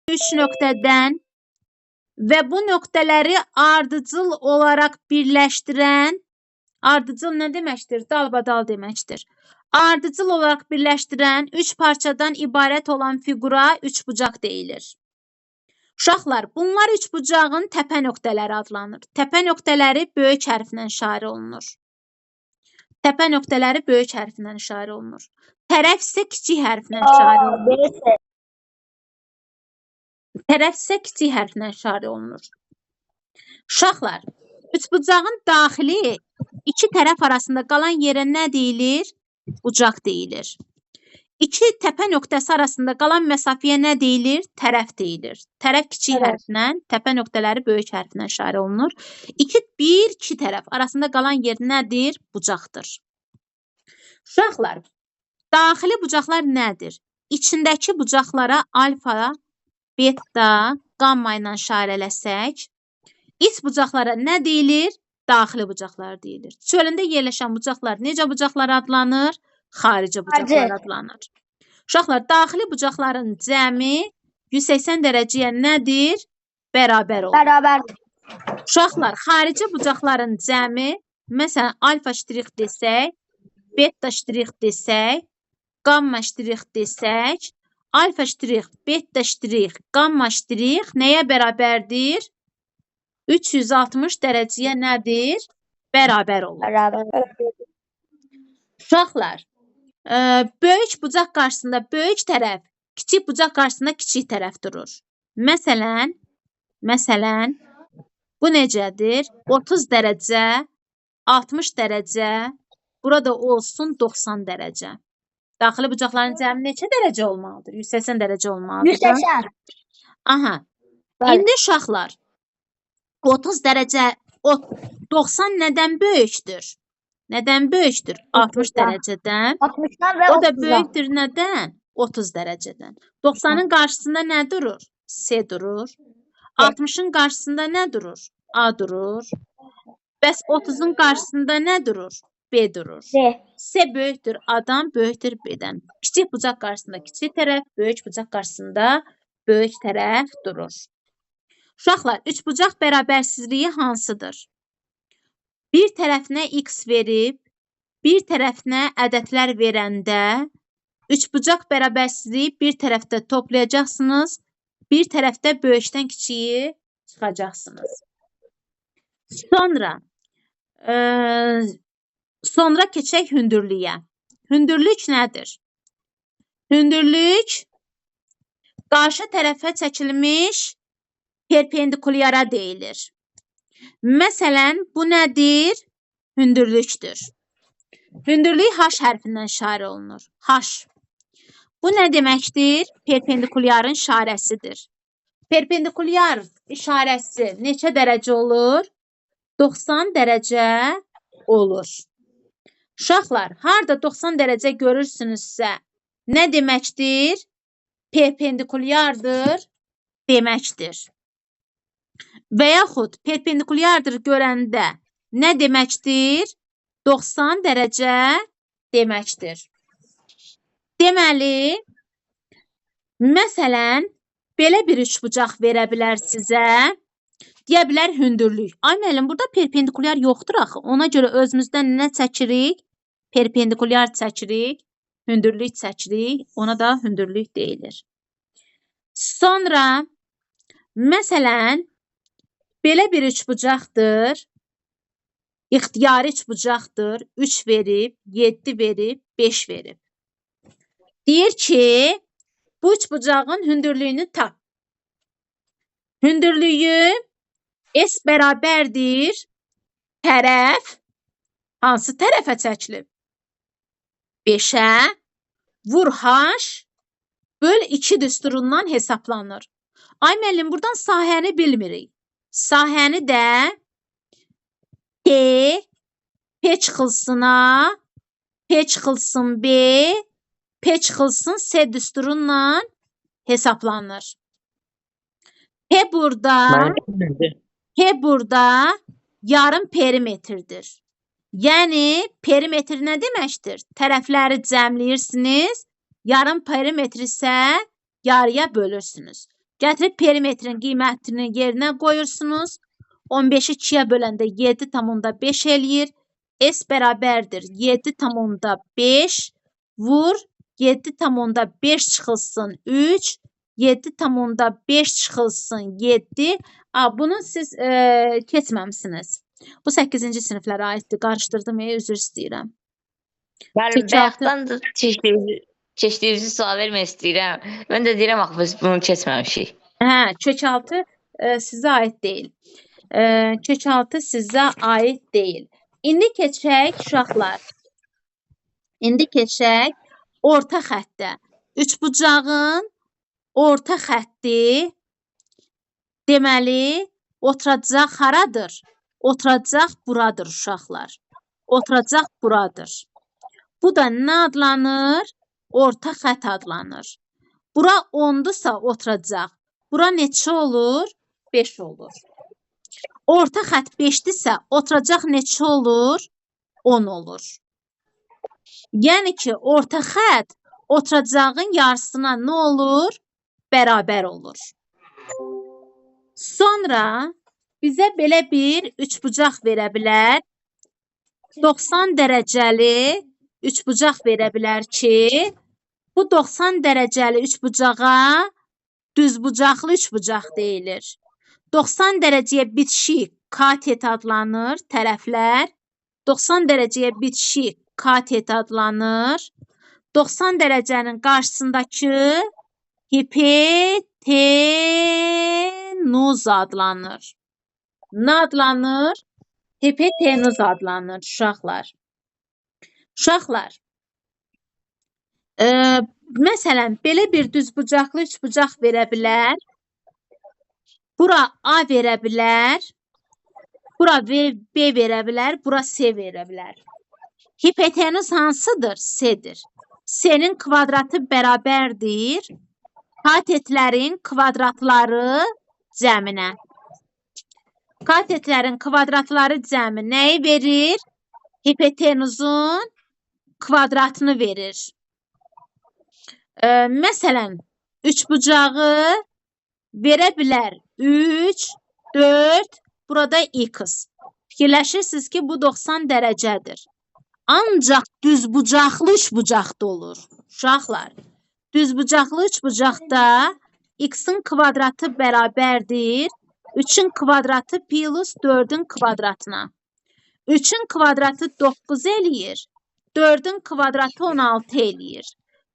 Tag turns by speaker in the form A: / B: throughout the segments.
A: 3 nöqtədən və bu nöqtələri ardıcıl olaraq birləşdirən, ardıcıl nə deməkdir? Dalbadal deməkdir. Ardıcıl olaraq birləşdirən 3 parçadan ibarət olan fiqura üçbucaq deyilir. Uşaqlar, bunlar üçbucağın təpə nöqtələri adlanır. Təpə nöqtələri böyük hərflə işarə olunur. Təpə nöqtələri böyük hərflə işarə olunur. Tərəf isə kiçik hərflə işarə olunur. Tərəf isə kiçik hərflə işarə olunur. Uşaqlar, üçbucağın daxili iki tərəf arasında qalan yerə nə deyilir? Bucaq deyilir. İki təpə nöqtəsi arasında qalan məsafəyə nə deyilir? Tərəf deyilir. Tərəf kiçik hərflə, təpə nöqtələri böyük hərflə işarə olunur. İki tərəf arasında qalan yer nədir? Bucaqdır. Uşaqlar, daxili bucaqlar nədir? İçindəki bucaqlara alfa, beta, qamma ilə işarələsək, iç bucaqlara nə deyilir? Daxili bucaqlar deyilir. Çölündə yerləşən bucaqlar necə bucaqlar adlanır? Xarici bucaqlar adlanır. Uşaqlar, daxili bucaqların cəmi 180 dərəcəyə nədir? Bərabər olur.
B: Bərabərdir.
A: Uşaqlar, xarici bucaqların cəmi, məsələn, alfa ştrix desək, beta ştrix desək, qamma ştrix desək, alfa ştrix, beta ştrix, qamma ştrix nəyə bərabərdir? 360 dərəcəyə nədir? Bərabər olur.
B: Bərabər.
A: Uşaqlar, böyük bucaq qarşısında böyük tərəf, kiçik bucaq qarşısında kiçik tərəf durur. Məsələn, bu necədir? 30 dərəcə, 60 dərəcə, burada olsun 90 dərəcə. Daxili bucaqların cəmi neçə dərəcə olmalıdır? 180 dərəcə olmalıdır.
B: 180.
A: Aha. İndi uşaqlar, 30 dərəcə, 90 nədən böyükdür? Nədən böyükdür? 60 dərəcədən.
B: 60-dan və
A: O da
B: 30-dan.
A: böyükdür nədən? 30 dərəcədən. 90-ın qarşısında nə durur? S durur. 60-ın qarşısında nə durur? A durur. Bəs 30-un qarşısında nə durur? B durur. S böyükdür A-dan, böyükdür B-dən. Kiçik bucaq qarşısında kiçik tərəf, böyük bucaq qarşısında böyük tərəf durur. Uşaqlar, üçbucaq bərabərsizliyi hansıdır? Bir tərəfinə x verib, bir tərəfinə ədədlər verəndə, üçbucaq bərabərsizliyi bir tərəfdə toplayacaqsınız, bir tərəfdə böyükdən kiçiyi çıxacaqsınız. Sonra keçək hündürlüyə. Hündürlük nədir? Hündürlük qarşı tərəfə çəkilmiş perpendikulyara deyilir. Məsələn, bu nədir? Hündürlükdür. Hündürlük H hərfindən işarə olunur. H. Bu nə deməkdir? Perpendikulyarın işarəsidir. Perpendikulyar işarəsi neçə dərəcə olur? 90 dərəcə olur. Uşaqlar, harda 90 dərəcə görürsünüzsə, nə deməkdir? Perpendikulyardır deməkdir. Və yaxud perpendikulyardır görəndə nə deməkdir? 90 dərəcə deməkdir. Deməli, məsələn, belə bir üçbucaq verə bilər sizə. Deyə bilər hündürlük. Ay müəllim, burada perpendikulyar yoxdur axı. Ona görə özümüzdən nə çəkirik? Perpendikulyar çəkirik, hündürlük çəkirik. Ona da hündürlük deyilir. Sonra, məsələn, belə bir üçbucaqdır. İxtiyari üçbucaqdır. 3 verib, 7 verib, 5 verib. Deyir ki, bu üçbucağın hündürlüyünü tap. Hündürlüyü S bərabərdir. Tərəf hansı tərəfə çəkilib? 5-ə vur H böl 2 düsturundan hesablanır. Ay müəllim, buradan sahəni bilmirik. Sahəni də P çıxılsın A, P çıxılsın B, P çıxılsın S düsturunla hesablanır. P burada yarım perimetrdir. Yəni, perimetr nə deməkdir? Tərəfləri cəmləyirsiniz, yarım perimetr isə yarıya bölürsünüz. Gətirib perimetrin qiymətini yerinə qoyursunuz. 15-i 2-yə böləndə 7,5 eləyir. S bərabərdir 7,5 vur 7,5 çıxılsın 3, 7,5 çıxılsın 7. Bunu siz keçməmisiniz. Bu 8-ci siniflərə aiddir. Qarışdırdım, üzr istəyirəm.
B: Bayaqdan da keçdiyimizi sual vermək istəyirəm. Mən də deyirəm, axı biz bunu keçməmişik.
A: Hə, kökaltı sizə aid deyil. Kökaltı sizə aid deyil. İndi keçək uşaqlar. İndi keçək orta xəttə. Üçbucağın orta xətti deməli oturacaq haradır? Oturacaq buradır uşaqlar. Oturacaq buradır. Bu da nə adlanır? Orta xətt adlanır. Bura 10-dursa oturacaq. Bura neçə olur? 5 olur. Orta xətt 5-dirsə oturacaq neçə olur? 10 olur. Yəni ki, orta xətt oturacağın yarısına nə olur? Bərabər olur. Sonra bizə belə bir üçbucaq verə bilər. 90 dərəcəli üçbucaq verə bilər ki, bu 90 dərəcəli üçbucağa düzbucaqlı üçbucaq deyilir. 90 dərəcəyə bitişik katet adlanır, tərəflər. 90 dərəcəyə bitişik katet adlanır. 90 dərəcənin qarşısındakı hipotenuz adlanır. Nə adlanır? Hipotenuz adlanır uşaqlar. Uşaqlar, məsələn, belə bir düzbucaqlı üçbucaq verə bilər. Bura A verə bilər. Bura B verə bilər. Bura C verə bilər. Hipotenuz hansıdır? C-dir. C-nin kvadratı bərabərdir katetlərin kvadratları cəminə. Katetlərin kvadratları cəmi nəyi verir? Hipotenuzun kvadratını verir. Məsələn, üçbucağı verə bilər 3, 4, burada x. Fikirləşirsiniz ki, bu 90 dərəcədir. Ancaq düzbucaqlı üçbucaqda olur. Uşaqlar, düzbucaqlı üçbucaqda x-in kvadratı bərabərdir 3-ün kvadratı plus 4-ün kvadratına. 3-ün kvadratı 9 eləyir. 4-ün kvadratı 16 eləyir.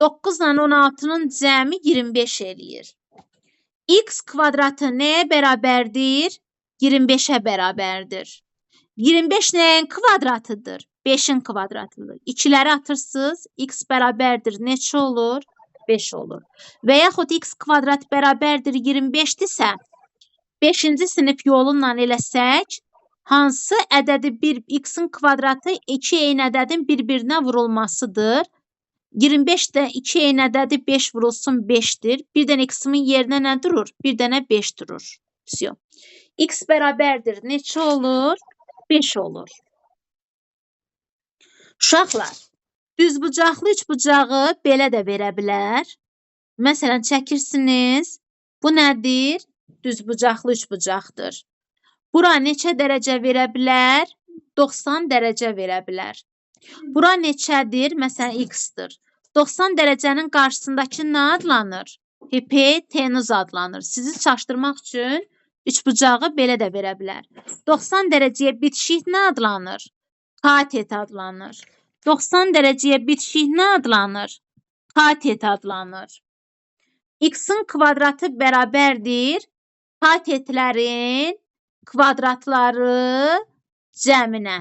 A: 9 ilə 16-nın cəmi 25 eləyir. X kvadratı nəyə bərabərdir? 25-ə bərabərdir. 25 nəyin kvadratıdır? 5-in kvadratıdır. 2-ləri atırsınız, x bərabərdir neçə olur? 5 olur. Və yaxud x kvadrat bərabərdir 25-dirsə, 5-ci sinif yolla eləsək, hansı ədədi x-in kvadratı 2 eyni ədədin bir-birinə vurulmasıdır? 25-də 2 eyni ədədi 5 vurulsun 5-dir. Bir dənə x-imin yerinə nə durur? Bir dənə 5 durur. X bərabərdir neçə olur? 5 olur. Uşaqlar, düzbucaqlı üçbucağı belə də verə bilər. Məsələn, çəkirsiniz. Bu nədir? Düzbucaqlı üçbucaqdır. Bura neçə dərəcə verə bilər? 90 dərəcə verə bilər. Bura neçədir? Məsələn, x-dir. 90 dərəcənin qarşısındakı nə adlanır? Hipotenuz adlanır. Sizi çaşdırmaq üçün üçbucağı belə də verə bilər. 90 dərəcəyə bitişik nə adlanır? Katet adlanır. 90 dərəcəyə bitişik nə adlanır? Katet adlanır. X-in kvadratı bərabərdir katetlərin kvadratları cəminə.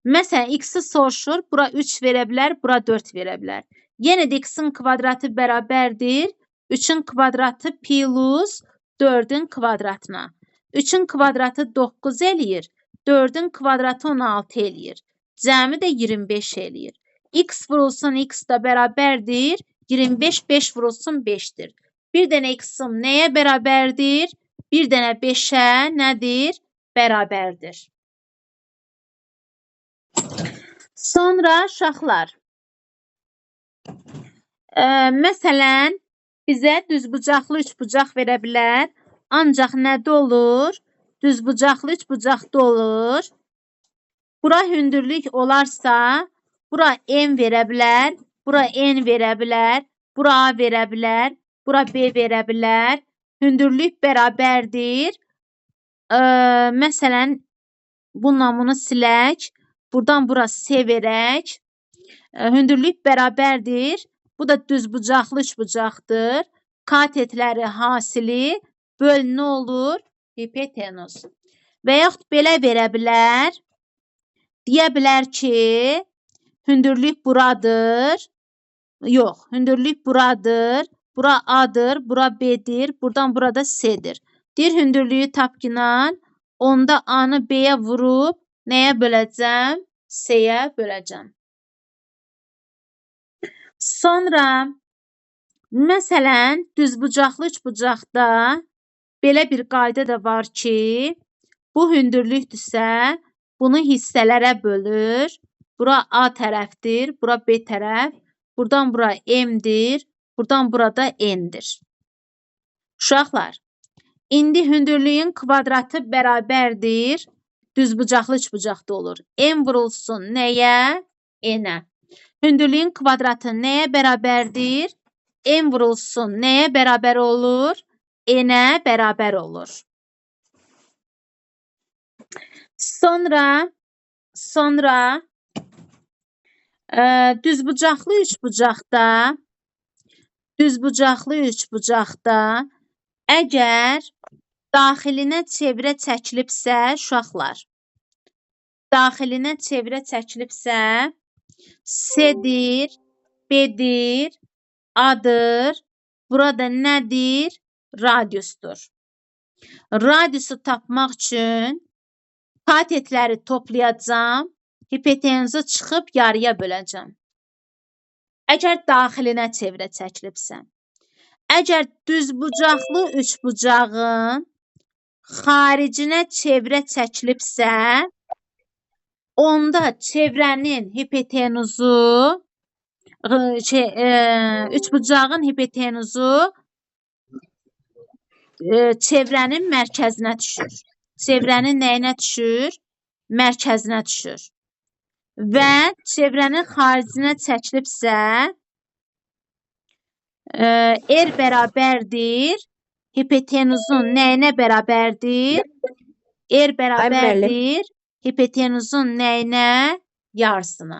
A: Məsələn, x-i soruşur, bura 3 verə bilər, bura 4 verə bilər. Yenə də x-in kvadratı bərabərdir 3-ün kvadratı plus 4-ün kvadratına. 3-ün kvadratı 9 eləyir, 4-ün kvadratı 16 eləyir. Cəmi də 25 eləyir. X vurulsun x da bərabərdir 25, 5 vurulsun 5-dir. Bir dənə x-im nəyə bərabərdir? Bir dənə 5-ə nədir? Bərabərdir. Sonra uşaqlar, məsələn, bizə düzbucaqlı üçbucaq verə bilər. Ancaq nədə olur? Düzbucaqlı üçbucaqda olur. Bura hündürlük olarsa, bura M verə bilər, bura N verə bilər, bura A verə bilər, bura B verə bilər. Hündürlük bərabərdir. Məsələn, bununla bunu silək. Buradan bura C verək. Hündürlük bərabərdir. Bu da düzbucaqlı üçbucaqdır. Katetləri hasili böl nə olur? Hipotenuz. Və yaxud belə verə bilər. Deyə bilər ki, hündürlük buradır. Yox, hündürlük buradır. Bura A-dır, bura B-dir. Buradan burada C-dir. Deyir, hündürlüyü tapqinan. Onda A-nı B-yə vurub nəyə böləcəm? C-yə böləcəm. Sonra, məsələn, düzbucaqlı üçbucaqda belə bir qayda da var ki, bu hündürlükdürsə, bunu hissələrə bölür. Bura A tərəfdir, bura B tərəf. Buradan bura M-dir, buradan burada N-dir. Uşaqlar, indi hündürlüyün kvadratı bərabərdir. Düzbucaqlı üçbucaqda olur. M vurulsun nəyə? N-ə. Hündürlüyün kvadratı nəyə bərabərdir? M vurulsun nəyə bərabər olur? N-ə bərabər olur. Sonra düzbucaqlı üçbucaqda əgər daxilinə çevrə çəkilibsə, uşaqlar, daxilinə çevrə çəkilibsə, C-dir, B-dir, A-dır, burada nədir? Radiusdur. Radiusu tapmaq üçün katetləri toplayacam, hipotenuzu çıxıb yarıya böləcəm. Əgər daxilinə çevrə çəkilibsə. Əgər düzbucaqlı üçbucağın xaricinə çevrə çəkilibsə, onda çevrənin hipotenuzu, üçbucağın hipotenuzu çevrənin mərkəzinə düşür. Çevrənin nəyinə düşür? Mərkəzinə düşür. Və çevrənin xaricinə çəkilibsə, R bərabərdir. Hipotenuzun nəyinə bərabərdir? R bərabərdir. Hipotenuzun nəyinə? Yarısına.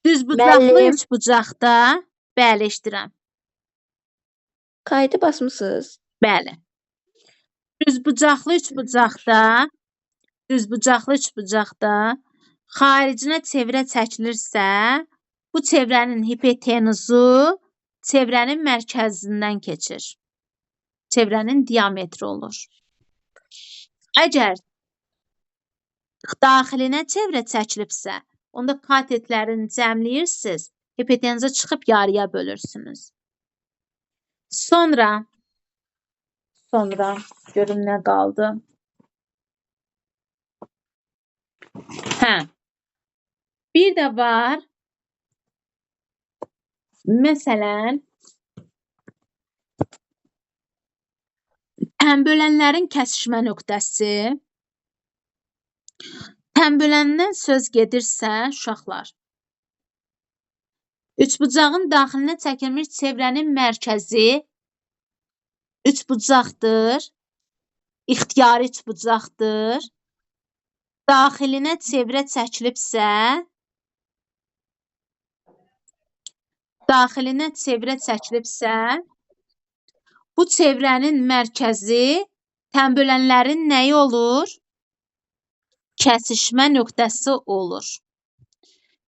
A: Düzbucaqlı üçbucaqda, bəli, eşidirəm.
C: Kaydı basmısınız?
A: Bəli. Düzbucaqlı üçbucaqda xaricinə çevrə çəkilirsə, bu çevrənin hipotenuzu çevrənin mərkəzindən keçir. Çevrənin diametri olur. Əgər daxilinə çevrə çəkilibsə, onda katetlərini cəmləyirsiniz, hipotenuza çıxıb yarıya bölürsünüz. Sonra görüm nə qaldı. Bir də var. Məsələn, tənbölənlərin kəsişmə nöqtəsi. Tənböləndən söz gedirsə, uşaqlar, üçbucağın daxilinə çəkilmiş çevrənin mərkəzi üçbucaqdır, ixtiyari üçbucaqdır. Daxilinə çevrə çəkilibsə, bu çevrənin mərkəzi tənbölənlərin nəyi olur? Kəsişmə nöqtəsi olur.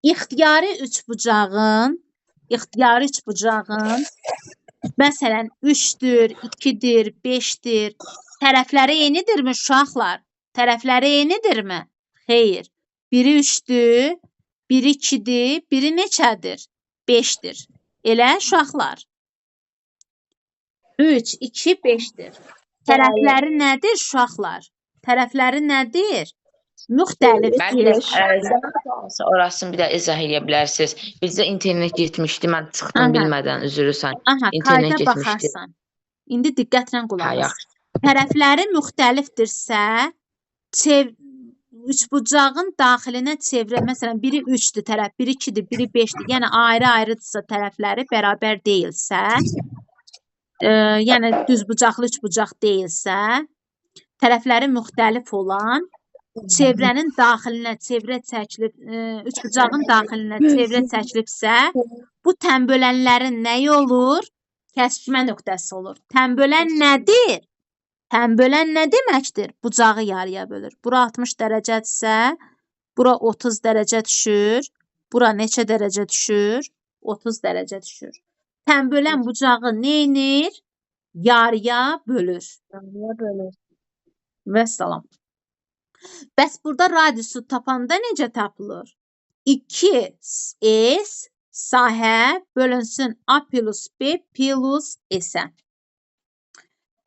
A: İxtiyari üçbucağın məsələn 3-dür, 2-dir, 5-dir. Tərəfləri eynidirmi uşaqlar? Tərəfləri eynidirmi? Xeyr. Biri 3-dür, biri 2-dir, biri neçədir? 5-dir. Elə uşaqlar. 3, 2, 5-dir. Tərəfləri nədir uşaqlar? Tərəfləri nədir? Müxtəlifdir.
B: Orasını bir də izah edə bilərsiniz. Bizdə internet getmişdi. Mən çıxdım
A: Aha.
B: bilmədən, üzrsən.
A: Aha,
B: İnternet
A: kayda
B: getmişdi.
A: baxarsan. İndi diqqətlə
B: Hə,
A: qulaq as.
B: yaxşı.
A: Tərəfləri müxtəlifdirsə, üçbucağın daxilinə çevrə, məsələn, biri 3-dür tərəf, biri 2-dir, biri 5-dir. Yəni ayrı-ayrıdırsa tərəfləri bərabər deyilsə, yəni düzbucaqlı üçbucaq deyilsə, tərəfləri müxtəlif olan çevrənin daxilinə çevrə çəkilib, üçbucağın daxilinə çevrə çəkilibsə, bu tənbölənlərin nəyi olur? Kəsmə nöqtəsi olur. Tənbölən nədir? Tənbölən nə deməkdir? Bucağı yarıya bölür. Bura 60 dərəcədirsə, bura 30 dərəcə düşür. Bura neçə dərəcə düşür? 30 dərəcə düşür. Tənbölən bucağı neynir? Yarıya bölür. Vəssalam. Bəs burada radiusu tapanda necə tapılır? 2s sahə bölünsün a plus b plus s-ə.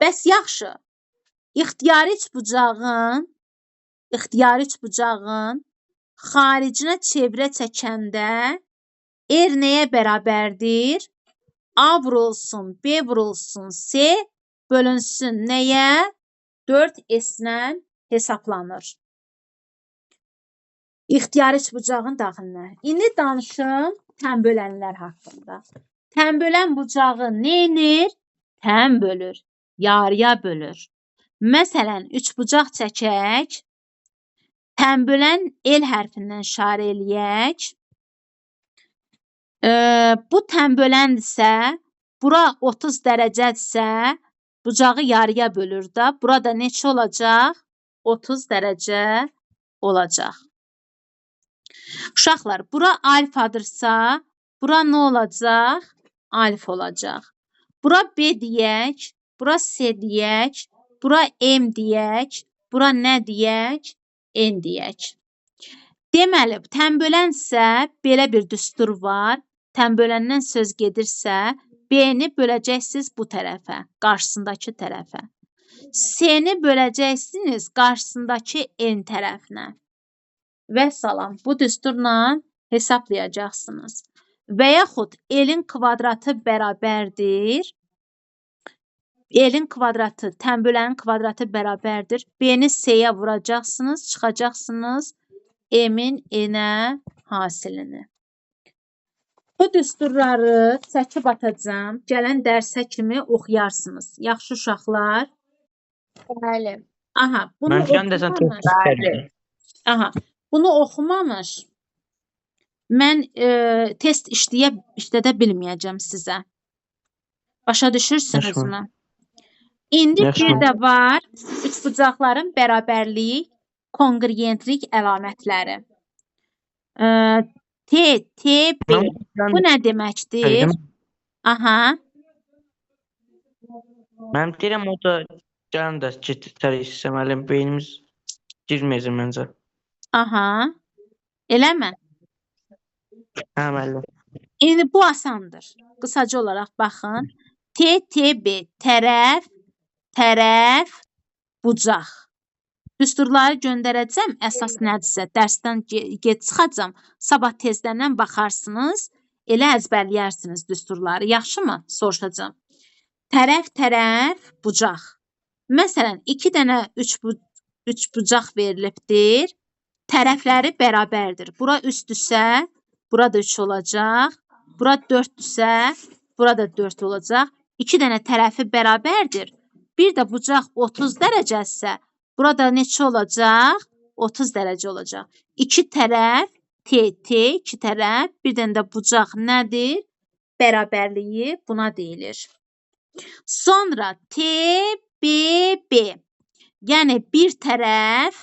A: Bəs yaxşı, ixtiyari üçbucağın xaricinə çevrə çəkəndə r nəyə bərabərdir? A vurulsun, b vurulsun, c bölünsün nəyə? 4s-lə hesablanır. İxtiyari üçbucağın daxilinə. İndi danışım tənbölənlər haqqında. Tənbölən bucağı neynir? Tən bölür, yarıya bölür. Məsələn, üçbucaq çəkək, tənbölən el hərfindən işarə eləyək. Bu tənböləndirsə, bura 30 dərəcədirsə, bucağı yarıya bölür da. Burada neçə olacaq? 30 dərəcə olacaq. Uşaqlar, bura alfadırsa, bura nə olacaq? Alfa olacaq. Bura B deyək, bura C deyək, bura M deyək, bura nə deyək? N deyək. Deməli, tənbölənsə belə bir düstur var. Tənböləndən söz gedirsə, B-ni böləcəksiniz bu tərəfə, qarşısındakı tərəfə. C-ni böləcəksiniz qarşısındakı N tərəfinə. Vəssalam, bu düsturla hesablayacaqsınız. Və yaxud elin kvadratı bərabərdir. Elin kvadratı, tənbölənin kvadratı bərabərdir. B-ni C-yə vuracaqsınız, çıxacaqsınız M-in N-ə hasilini. Bu düsturları çəkib atacağım. Gələn dərsə kimi oxuyarsınız. Yaxşı uşaqlar?
C: Bəli.
A: Aha, bunu oxumamış. Aha, bunu oxumamış. Mən test işlədə bilməyəcəm sizə. Başa düşürsünüzmü? İndi bir də var üçbucaqların bərabərliyi, konqruentlik əlamətləri. T, B. Bu nə deməkdir? Aha.
D: Mən deyirəm, o da gələn də getərik müəllim, beynimiz girməyəcək məncə.
A: Aha. Eləmə.
D: Hə, müəllim.
A: İndi bu asandır. Qısaca olaraq baxın. T, B. Tərəf, bucaq. Düsturları göndərəcəm. Əsas nədirsə, dərsdən get çıxacam. Sabah tezdən baxarsınız. Elə əzbərləyərsiniz düsturları. Yaxşımı? Soruşacam. Tərəf, bucaq. Məsələn, 2 dənə üçbucaq verilibdir. Tərəfləri bərabərdir. Bura üstdürsə, burada 3 olacaq. Bura 4-dürsə, burada 4 olacaq. 2 dənə tərəfi bərabərdir. Bir də bucaq 30 dərəcəsə, burada neçə olacaq? 30 dərəcə olacaq. 2 tərəf, T, 2 tərəf, bir dənə də bucaq nədir? Bərabərliyi buna deyilir. Sonra T, B. Yəni bir tərəf,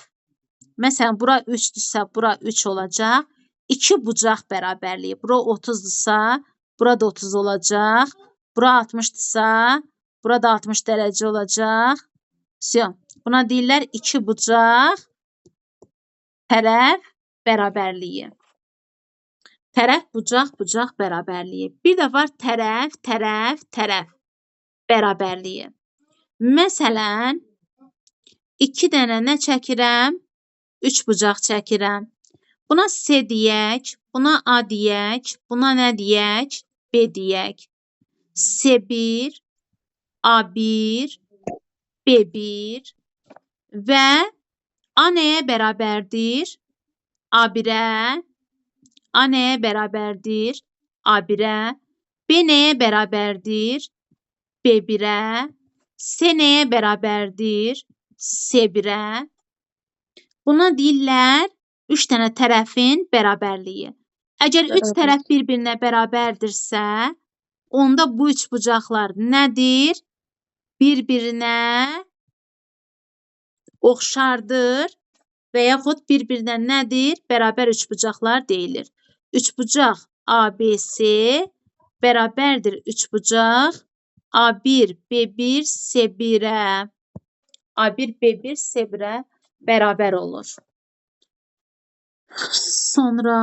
A: məsələn, bura 3-dürsə, bura 3 olacaq. 2 bucaq bərabərliyi. Bura 30-dürsə, burada 30 olacaq. Bura 60-dırsa, burada 60 dərəcə olacaq. Buna deyirlər 2 bucaq tərəf bərabərliyi. Tərəf, bucaq bərabərliyi. Bir də var tərəf bərabərliyi. Məsələn, 2 dənə nə çəkirəm? üçbucaq çəkirəm. Buna S deyək, buna A deyək, buna nə deyək? B deyək. S1, A1, B1 və A nəyə bərabərdir? A1-ə. A nəyə bərabərdir? A1-ə. B nəyə bərabərdir? B1-ə. S nəyə bərabərdir? S1-ə. Buna deyirlər 3 dənə tərəfin bərabərliyi. Əgər 3 tərəf bir-birinə bərabərdirsə, onda bu üçbucaqlar nədir? Bir-birinə oxşardır və yaxud bir-birinə nədir? Bərabər üçbucaqlar deyilir. Üçbucaq ABC bərabərdir üçbucaq A1, B1, S1-ə. A1, B1, S1-ə bərabər olur. Sonra